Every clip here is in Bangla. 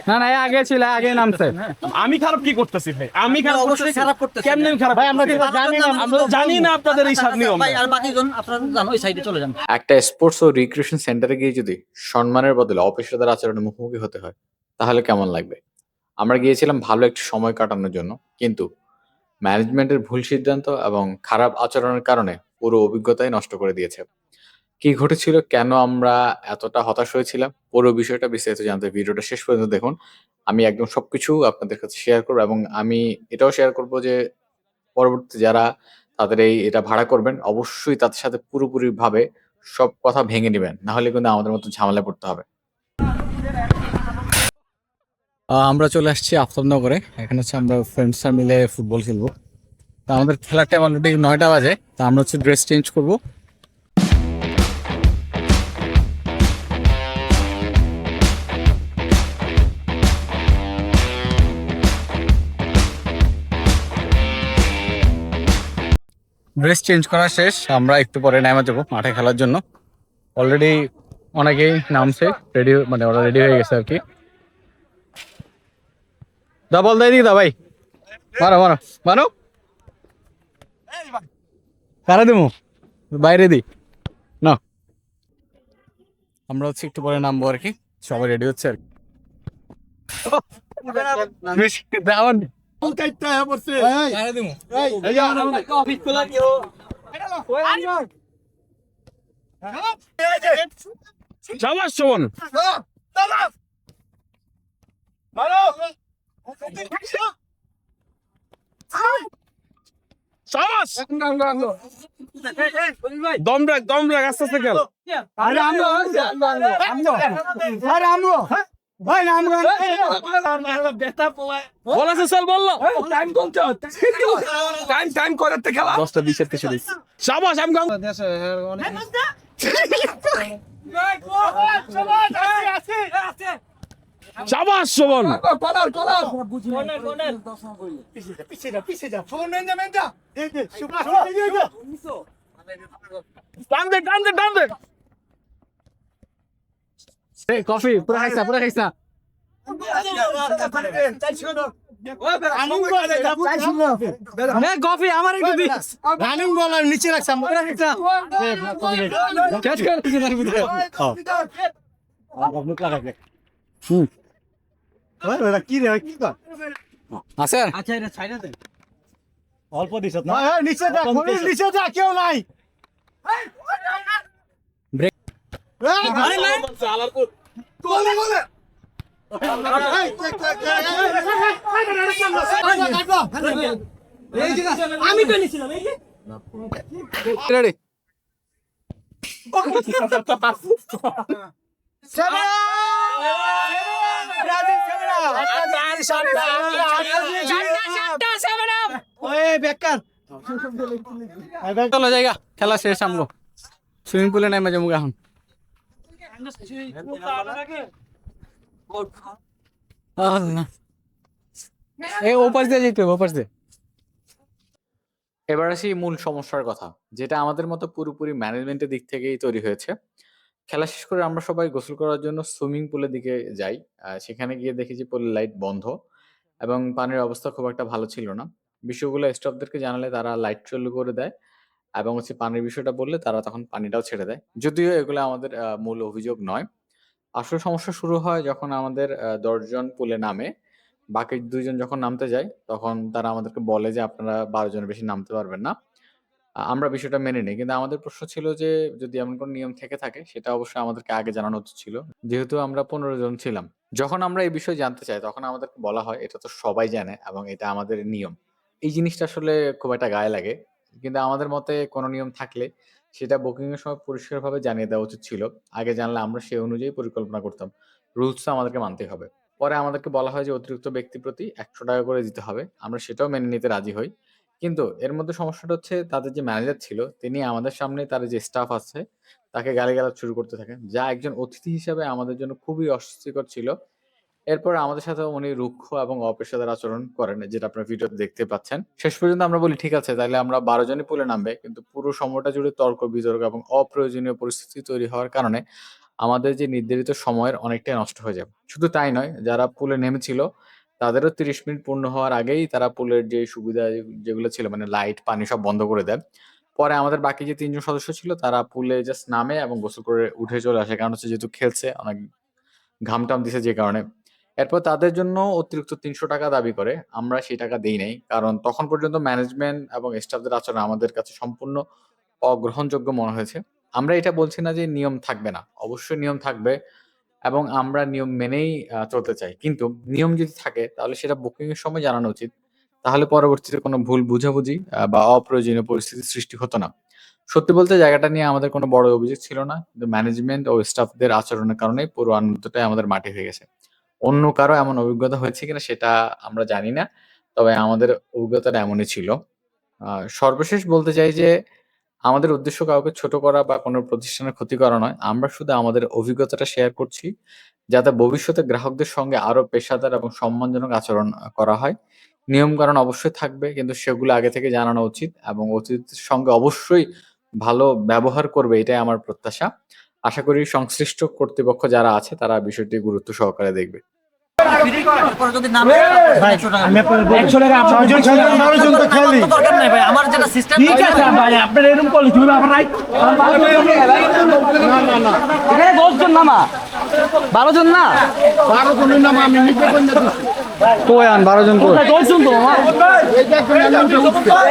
না না, আগে ছিল, আগে নামছে। আমি খারাপ কি করতেছি ভাই? আমি খারাপ অবশ্যই খারাপ করতেছেন। কেমনে আমি খারাপ? ভাই আমরা কি জানি না, আমরা জানি না আপনাদের এই সব নিয়ম। ভাই আর বাকিজন আপনারা জানো ওই সাইডে চলে যান। একটা স্পোর্টস ও রিক্রিয়েশন সেন্টারে গিয়ে যদি সম্মানের বদলে অপেশাদার আচরণের মুখোমুখি হতে হয়, তাহলে কেমন লাগবে? আমরা গিয়েছিলাম ভালো একটু সময় কাটানোর জন্য, কিন্তু ম্যানেজমেন্টের ভুল সিদ্ধান্ত এবং খারাপ আচরণের কারণে পুরো অভিজ্ঞতাই নষ্ট করে দিয়েছে। কি ঘটেছিল, কেন আমরা এতটা হতাশ হয়েছিলাম, পুরো বিষয়টা বিস্তারিত জানতে ভিডিওটা শেষ পর্যন্ত দেখুন। আমি একদম সবকিছু আপনাদের কাছে শেয়ার করবো, এবং আমি এটাও শেয়ার করবো যে পরবর্তীতে যারা তাদের এটা ভাড়া করবেন, অবশ্যই তাদের সাথে পুরোপুরি ভাবে সব কথা ভেঙে নিবেন, না হলে কিন্তু আমাদের মতো ঝামেলায় পড়তে হবে। আমরা চলে আসছি আফতাবনগরে। এখানে হচ্ছে আমরা ফ্রেন্ডসরা মিলে ফুটবল খেলবো। তা আমাদের খেলার টাইম অলরেডি 9টা বাজে। তা আমরা হচ্ছে ড্রেস চেঞ্জ করবো। ড্রেস চেঞ্জ করা শেষ, আমরা একটু পরে নেমে যাবো মাঠে খেলার জন্য। অলরেডি অনেকেই নামছে, রেডি, মানে ওরা রেডি হয়ে গেছে আর কি। দা বল দেয় দিকে দা ভাই, মারো মারো মারো। কারা দেবো বাইরে দি না। আমরা হচ্ছে একটু পরে নামবো আর কি, সবাই রেডি হচ্ছে আর কি। সাবাস শোন, সাবাস। দম রাখ, দম রাখ, আস্তে আস্তে খেল। বল আছে, চল বললো। টাইম করাতে খেলা 10টা 20 থেকে শুরু। সাবাস, আমি গাম। সাবাস শোভন। টান দে, টান দে, টান দে। কফি পুরো খাইছা, পুরো খাইছা। কফি আমার একটু দিস। রানিং বল আর নিচে রাখছ, পুরো খাইছা। ক্যাচ করে দিছি তার ভিতরে। কি রে, কি কর আছে? আচ্ছা এটা ছাইড়া দেন। অল্প দিছ না, নিচে যা, নিচে যা, কেউ নাই। ব্রেক। আরে না আলারপুর গোলে গোলে। আমি তো নিছিলাম এই যে রেডি। চলো জায়গা, খেলা শেষ। আমগো সুইমিং পুলে নেমে যাবো এখন। এই ওপাশ দিয়ে যেতে হবে, ওপাশ দিয়ে। এবার আসি মূল সমস্যার কথা, যেটা আমাদের মতো পুরোপুরি ম্যানেজমেন্টের দিক থেকেই তৈরি হয়েছে। খেলা শেষ করে আমরা সবাই গোসল করার জন্য সুইমিং পুলের দিকে যাই। সেখানে গিয়ে দেখি যে পুলের লাইট বন্ধ এবং পানির অবস্থা খুব একটা ভালো ছিল না। বিষয়গুলো স্টাফদেরকে জানালে তারা লাইট চালু করে দেয়, এবং হচ্ছে পানির বিষয়টা বললে তারা তখন পানিটাও ছেড়ে দেয়। যদিও এগুলো আমাদের মূল অভিযোগ নয়। আসল সমস্যা শুরু হয় যখন আমাদের ১০ জন পুলে নামে, বাকি ২ জন যখন নামতে যায়, তখন তারা আমাদেরকে বলে যে আপনারা ১২ জনের বেশি নামতে পারবেন না। আমরা বিষয়টা মেনে নিই। কিন্তু আমাদের প্রশ্ন ছিল যে যদি এমন কোনো নিয়ম থেকে থাকে সেটা অবশ্যই আমাদেরকে আগে জানানো উচিত ছিল। যেহেতু আমরা ১৫ জন ছিলাম। যখন আমরা এই বিষয়ে জানতে চাই তখন আমাদেরকে বলা হয় এটা তো সবাই জানে এবং এটা আমাদের নিয়ম। এই জিনিসটা আসলে খুব একটা গায়ে লাগে। কিন্তু আমাদের মতে কোনো নিয়ম থাকলে সেটা বুকিং এর সময় পরিষ্কারভাবে জানিয়ে দেওয়া উচিত ছিল। আগে জানলে আমরা সেই অনুযায়ী পরিকল্পনা করতাম। রুলস তো আমাদেরকে মানতেই হবে। পরে আমাদেরকে বলা হয় যে অতিরিক্ত ব্যক্তি প্রতি ৳১০০ করে দিতে হবে। আমরা সেটাও মেনে নিতে রাজি হই। কিন্তু এর মধ্যে সমস্যাটা হচ্ছে তাদের যে ম্যানেজার ছিল তিনি আমাদের সামনে তার যে স্টাফ আছে তাকে গালিগালাজ শুরু করতে থাকেন। যা একজন অতিথি হিসেবে আমাদের জন্য খুবই অস্বস্তিকর ছিল। এরপর আমাদের সাথে উনি রুক্ষ এবং অপেশাদার আচরণ করেন, যেটা আপনারা ভিডিওতে দেখতে পাচ্ছেন। শেষ পর্যন্ত আমরা বলি ঠিক আছে তাইলে আমরা ১২ জনই পুলে নামবে। কিন্তু পুরো সময়টা জুড়ে তর্ক বিতর্ক এবং অপ্রয়োজনীয় পরিস্থিতি তৈরি হওয়ার কারণে আমাদের যে নির্ধারিত সময়ের অনেকটাই নষ্ট হয়ে যাবে। শুধু তাই নয়, যারা পুলে নেমেছিল তাদেরও ৩০ মিনিট পূর্ণ হওয়ার আগেই তারা পুলের যে সুবিধা যেগুলো ছিল মানে লাইট, পানি সব বন্ধ করে দেয়। পরে আমাদের বাকি যে ৩ জন সদস্য ছিল তারা পুলে জাস্ট নামে এবং গোসল করে উঠে চলে আসে। কারণ হচ্ছে যেহেতু খেলছে, অনেক ঘাম-টাম দিছে যে কারণে। এরপর তাদের জন্য অতিরিক্ত ৳৩০০ দাবি করে। আমরা সেই টাকা দেই নাই। কারণ তখন পর্যন্ত ম্যানেজমেন্ট এবং স্টাফদের আচরণ আমাদের কাছে সম্পূর্ণ অগ্রহণযোগ্য মনে হয়েছে। আমরা এটা বলছি না যে নিয়ম থাকবে না। অবশ্যই নিয়ম থাকবে এবং আমরা নিয়ম মেনেই চলতে চাই। কিন্তু নিয়ম যদি থাকে তাহলে সেটা বুকিং এর সময় জানানো উচিত। তাহলে পরবর্তীতে কোনো ভুল বুঝাবুঝি বা অপ্রয়োজনীয় পরিস্থিতির সৃষ্টি হতো না। সত্যি বলতে জায়গাটা নিয়ে আমাদের কোনো বড় অভিযোগ ছিল না। কিন্তু ম্যানেজমেন্ট ও স্টাফদের আচরণের কারণেই পুরো আনন্দটাই আমাদের মাটি হয়ে গেছে। অন্য কারো এমন অভিজ্ঞতা হয়েছে কিনা সেটা আমরা জানি না। তবে আমাদের অভিজ্ঞতাটা এমনই ছিল। সর্বশেষ বলতে চাই যে আমাদের উদ্দেশ্য কাউকে ছোট করা বা কোনো প্রতিষ্ঠানের ক্ষতি করা নয়। আমরা শুধু আমাদের অভিজ্ঞতাটা শেয়ার করছি, যাতে ভবিষ্যতে গ্রাহকদের সঙ্গে আরো পেশাদার এবং সম্মানজনক আচরণ করা হয়। নিয়মকানুন অবশ্যই থাকবে, কিন্তু সেগুলো আগে থেকে জানানো উচিত এবং অতিথিদের সঙ্গে অবশ্যই ভালো ব্যবহার করবে, এটাই আমার প্রত্যাশা। আশা করি সংশ্লিষ্ট কর্তৃপক্ষ যারা আছে তারা বিষয়টি গুরুত্ব সহকারে দেখবে। পরে যদি নামে ভাই, 100 টাকা ছয়জন ছিল, 12 জন তো খেলি। দরকার নাই ভাই, আমার যেটা সিস্টেম ঠিক আছে ভাই, আপনার এরকম করলে চলবে আবার রাইট। এখানে 10 জন নামা, 12 জন না, 12 জনের নাম আমি নিজে কোন দিছি। কই আন 12 জন কই? 10 জন তো মামা,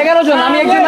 11 জন, আমি একজন